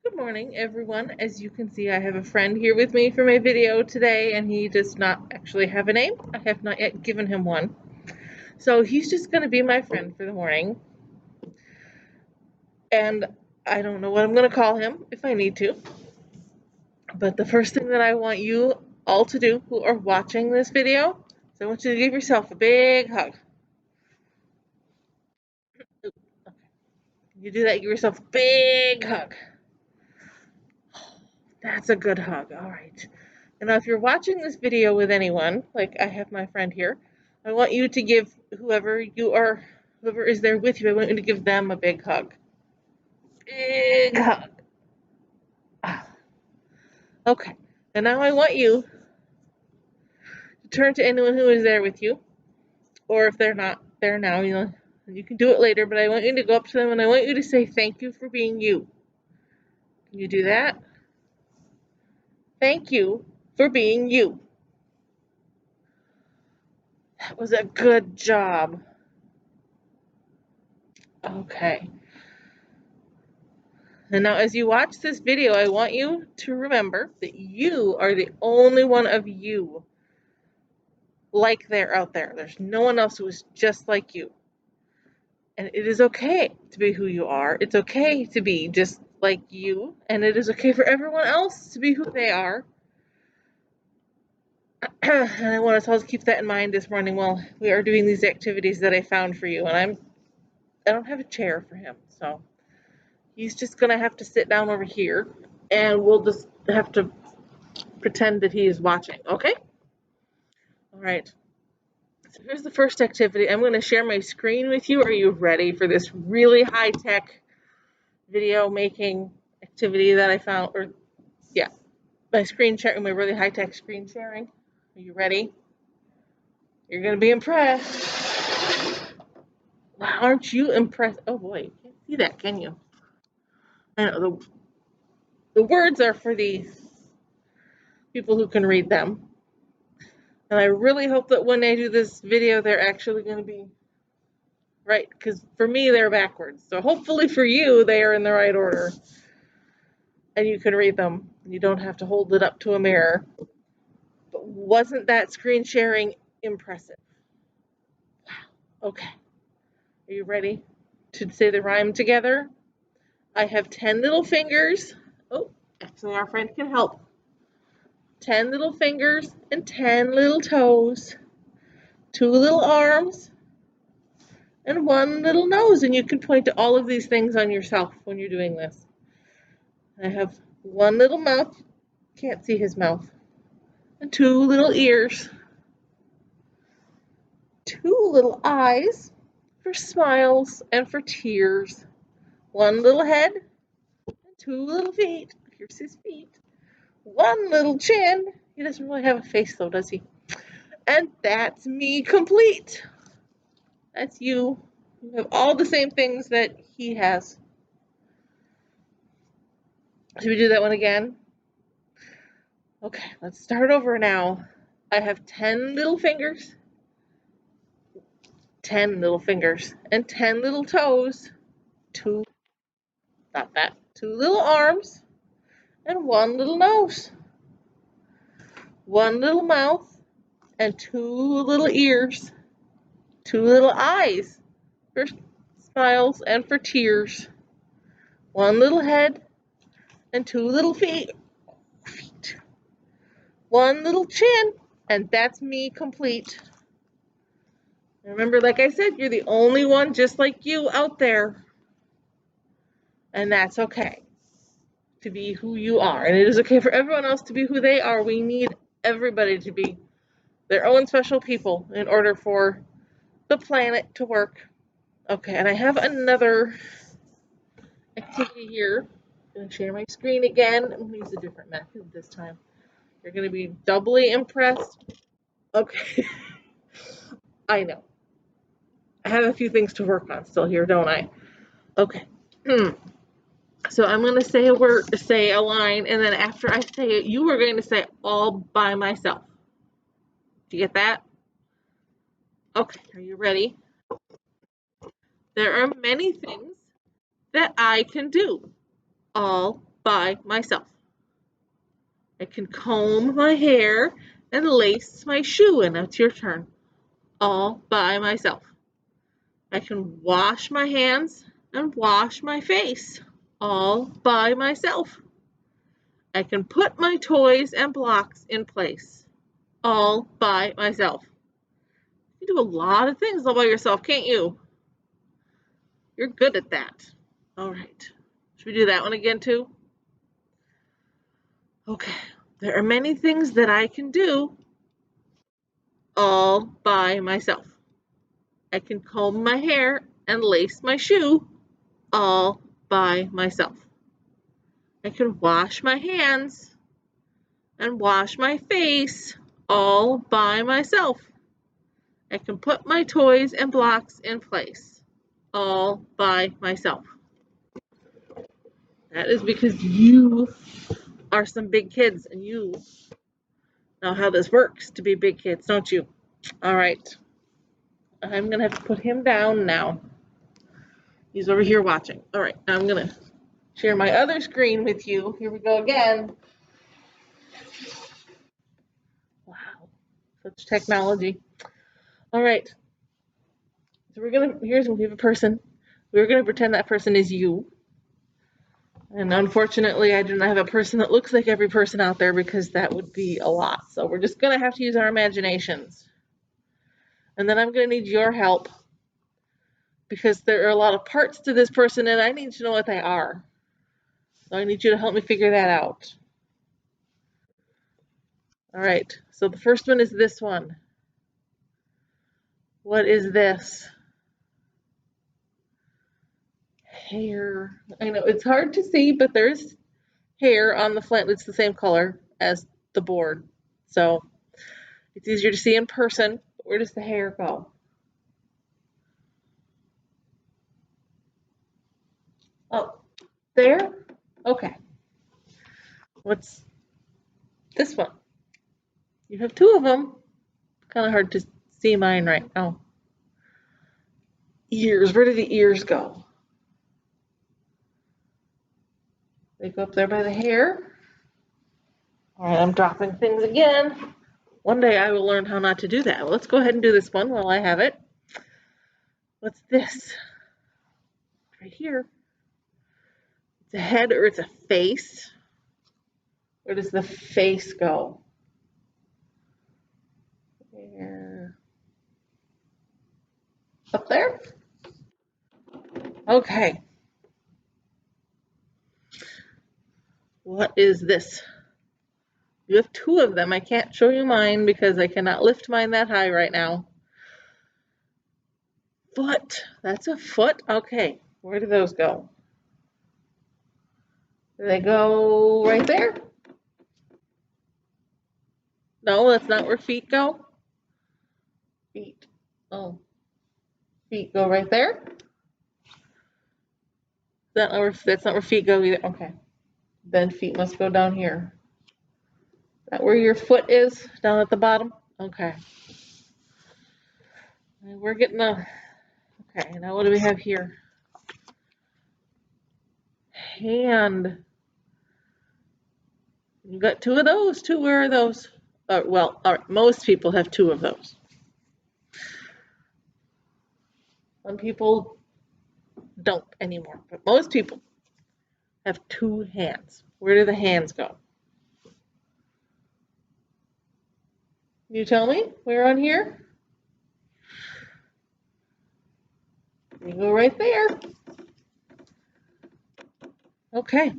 Good morning, everyone. As you can see, I have a friend here with me for my video today, and he does not actually have a name. I have not yet given him one. So he's just going to be my friend for the morning. And I don't know what I'm going to call him if I need to. But the first thing that I want you all to do who are watching this video is I want you to give yourself a big hug. Okay. You do that, give yourself a big hug. That's a good hug. All right. And now if you're watching this video with anyone, like I have my friend here, I want you to give whoever is there with you, I want you to give them a big hug. Big hug. Okay. And now I want you to turn to anyone who is there with you, or if they're not there now, you can do it later, but I want you to go up to them and I want you to say thank you for being you. Can you do that? Thank you for being you. That was a good job. Okay. And now as you watch this video, I want you to remember that you are the only one of you like there out there. There's no one else who is just like you. And it is okay to be who you are. It's okay to be just like you. And it is okay for everyone else to be who they are. And I want us all to keep that in mind this morning while we are doing these activities that I found for you. And I don't have a chair for him, so he's just gonna have to sit down over here and we'll just have to pretend that he is watching, okay? All right. So here's the first activity. I'm going to share my screen with you. Are you ready for this really high-tech video making activity that I found? Or yeah, my screen sharing, my really high-tech screen sharing. Are you ready? You're going to be impressed. Wow, aren't you impressed? Oh boy, you can't see that, can you? I know the words are for the people who can read them. And I really hope that when I do this video, they're actually going to be right, because for me, they're backwards. So hopefully for you, they are in the right order. And you can read them. You don't have to hold it up to a mirror. But wasn't that screen sharing impressive? Wow. Okay. Are you ready to say the rhyme together? I have 10 little fingers. Oh, actually, our friend can help. 10 little fingers and 10 little toes. 2 little arms and 1 little nose. And you can point to all of these things on yourself when you're doing this. I have 1 little mouth. Can't see his mouth. And 2 little ears. 2 little eyes for smiles and for tears. 1 little head and 2 little feet. Here's his feet. 1 little chin. He doesn't really have a face though, does he? And that's me complete. That's you. You have all the same things that he has. Should we do that one again? Okay, let's start over now. I have 10 little fingers. 10 little fingers and 10 little toes. 2, not that. 2 little arms and 1 little nose. 1 little mouth and 2 little ears. 2 little eyes for smiles and for tears. 1 little head and 2 little feet. 1 little chin, and that's me complete. Remember, like I said, you're the only one just like you out there. And that's okay to be who you are. And it is okay for everyone else to be who they are. We need everybody to be their own special people in order for the planet to work. Okay, and I have another activity here. I'm going to share my screen again. I'm going to use a different method this time. You're going to be doubly impressed. Okay. I know. I have a few things to work on still here, don't I? Okay. So I'm going to say a word, say a line, and then after I say it, you are going to say all by myself. Do you get that? Okay, are you ready? There are many things that I can do all by myself. I can comb my hair and lace my shoe, and now it's your turn. All by myself. I can wash my hands and wash my face, all by myself. I can put my toys and blocks in place, all by myself. You do a lot of things all by yourself, can't you? You're good at that. All right. Should we do that one again too? Okay. There are many things that I can do all by myself. I can comb my hair and lace my shoe all by myself. I can wash my hands and wash my face all by myself. I can put my toys and blocks in place all by myself. That is because you are some big kids and you know how this works to be big kids, don't you? All right. I'm going to have to put him down now. He's over here watching. All right. I'm going to share my other screen with you. Here we go again. Wow. Such technology. All right. So we have a person. We're going to pretend that person is you. And unfortunately, I do not have a person that looks like every person out there because that would be a lot. So we're just going to have to use our imaginations. And then I'm going to need your help because there are a lot of parts to this person and I need to know what they are. So I need you to help me figure that out. All right. So the first one is this one. What is this? Hair. I know it's hard to see, but there's hair on the flint. It's the same color as the board. So it's easier to see in person. Where does the hair go? Oh, there? Okay. What's this one? You have two of them. Kind of hard to see mine right now. Ears. Where do the ears go? They go up there by the hair. All right, I'm dropping things again. One day I will learn how not to do that. Well, let's go ahead and do this one while I have it. What's this? Right here. It's a head or it's a face. Where does the face go? There. Up there? Okay. What is this? You have two of them. I can't show you mine because I cannot lift mine that high right now. Foot. That's a foot? Okay. Where do those go? Do they go right there? No, that's not where feet go. Feet. Oh. Feet go right there? That's not where feet go either. Okay. Then feet must go down here. Is that where your foot is? Down at the bottom? Okay. We're getting a... Okay, now what do we have here? Hand. You got two of those? Two, where are those? Well, all right, most people have two of those. Some people don't anymore, but most people have two hands. Where do the hands go? Can you tell me? Where on here? You go right there. Okay.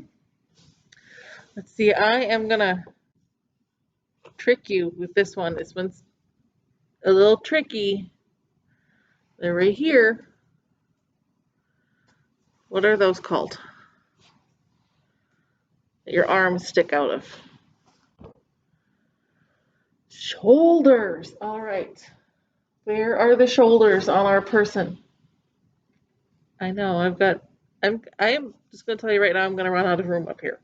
Let's see, I am gonna trick you with this one. This one's a little tricky. They're right here. What are those called? That your arms stick out of. Shoulders. All right. Where are the shoulders on our person? I know, I am just gonna tell you right now, I'm gonna run out of room up here.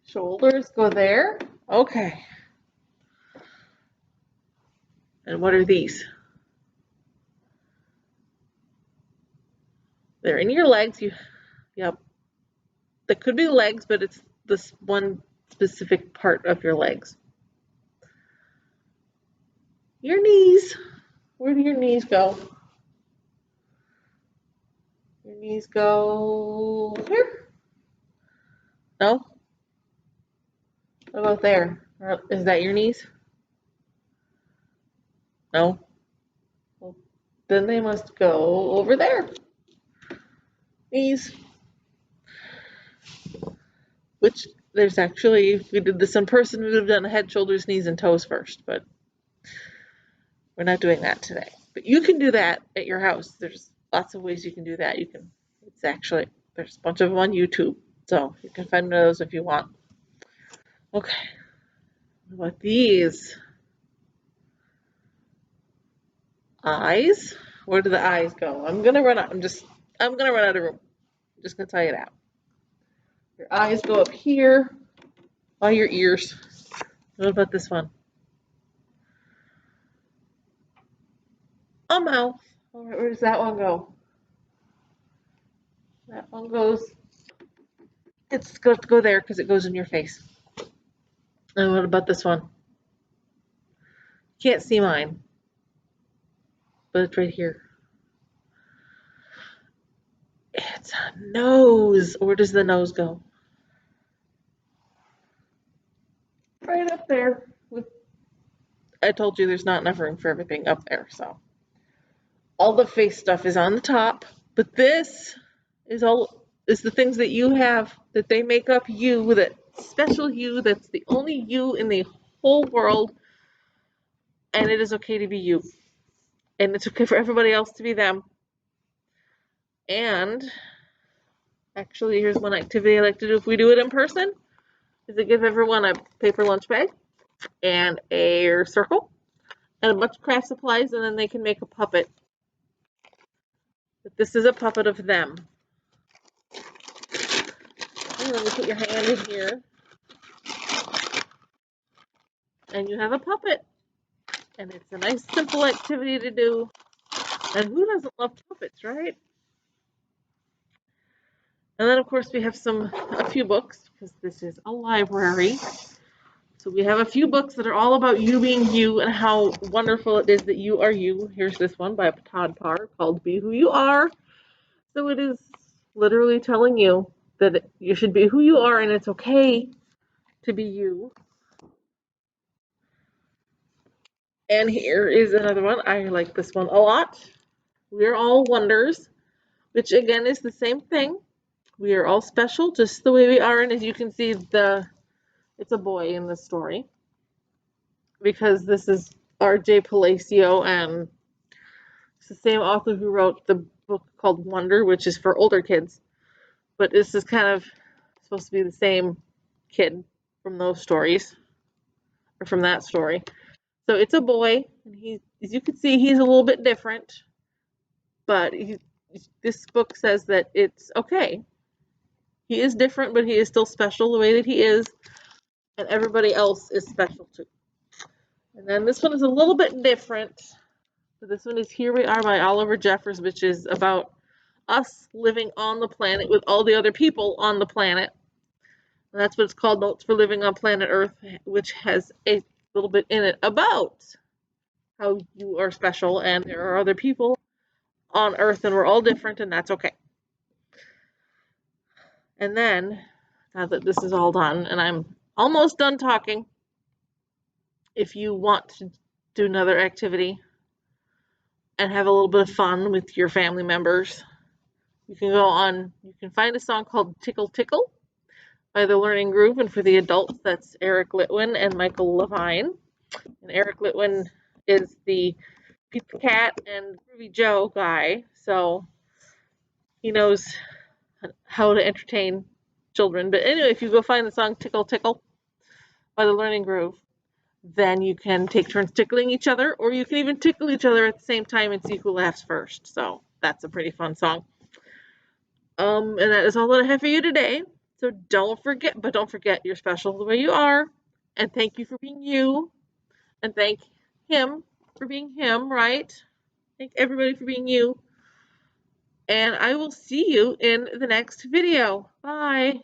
Shoulders go there. Okay. And what are these? They're in your legs. Yep. That could be legs, but it's this one specific part of your legs. Your knees. Where do your knees go? Your knees go here? No? What about there? Is that your knees? No? Well, then they must go over there. Knees. Which there's actually, if we did this in person, we would have done head, shoulders, knees, and toes first, but we're not doing that today. But you can do that at your house. There's lots of ways you can do that. It's actually, there's a bunch of them on YouTube, so you can find one of those if you want. Okay, what about these? Eyes? Where do the eyes go? I'm gonna run out of room. I'm just gonna tell you that. Your eyes go up here by your ears. What about this one? A mouth. All right, where does that one go? That one goes, it's got to go there because it goes in your face. And what about this one? Can't see mine, but it's right here. It's a nose. Where does the nose go? Right up there. I told you there's not enough room for everything up there, so. All the face stuff is on the top, but this is the things that you have, that they make up you, that special you, that's the only you in the whole world, and it is okay to be you. And it's okay for everybody else to be them. And actually, here's one activity I like to do if we do it in person, is to give everyone a paper lunch bag and a circle and a bunch of craft supplies, and then they can make a puppet. But this is a puppet of them. And then you put your hand in here, and you have a puppet. And it's a nice, simple activity to do. And who doesn't love puppets, right? And then, of course, we have a few books, because this is a library. So we have a few books that are all about you being you and how wonderful it is that you are you. Here's this one by Todd Parr called Be Who You Are. So it is literally telling you that you should be who you are, and it's okay to be you. And here is another one. I like this one a lot. We're all wonders, which again is the same thing. We are all special just the way we are, and as you can see, it's a boy in the story, because this is R.J. Palacio, and it's the same author who wrote the book called Wonder, which is for older kids, but this is kind of supposed to be the same kid from those stories, or from that story. So it's a boy, and as you can see, he's a little bit different, but this book says that it's okay. He is different, but he is still special the way that he is, and everybody else is special too. And then this one is a little bit different. So this one is Here We Are by Oliver Jeffers, which is about us living on the planet with all the other people on the planet. And that's what it's called, Notes for Living on Planet Earth, which has a little bit in it about how you are special and there are other people on Earth and we're all different, and that's okay. And then, now that this is all done and I'm almost done talking, if you want to do another activity and have a little bit of fun with your family members, you can find a song called Tickle Tickle by the Learning Groove, and for the adults, that's Eric Litwin and Michael Levine. And Eric Litwin is the Pizza Cat and Groovy Joe guy, so he knows how to entertain children. But anyway, if you go find the song Tickle Tickle by the Learning Groove, then you can take turns tickling each other, or you can even tickle each other at the same time and see who laughs first. So that's a pretty fun song. And that is all that I have for you today. So don't forget you're special the way you are, and thank you for being you, and thank him for being him, right? Thank everybody for being you, and I will see you in the next video. Bye.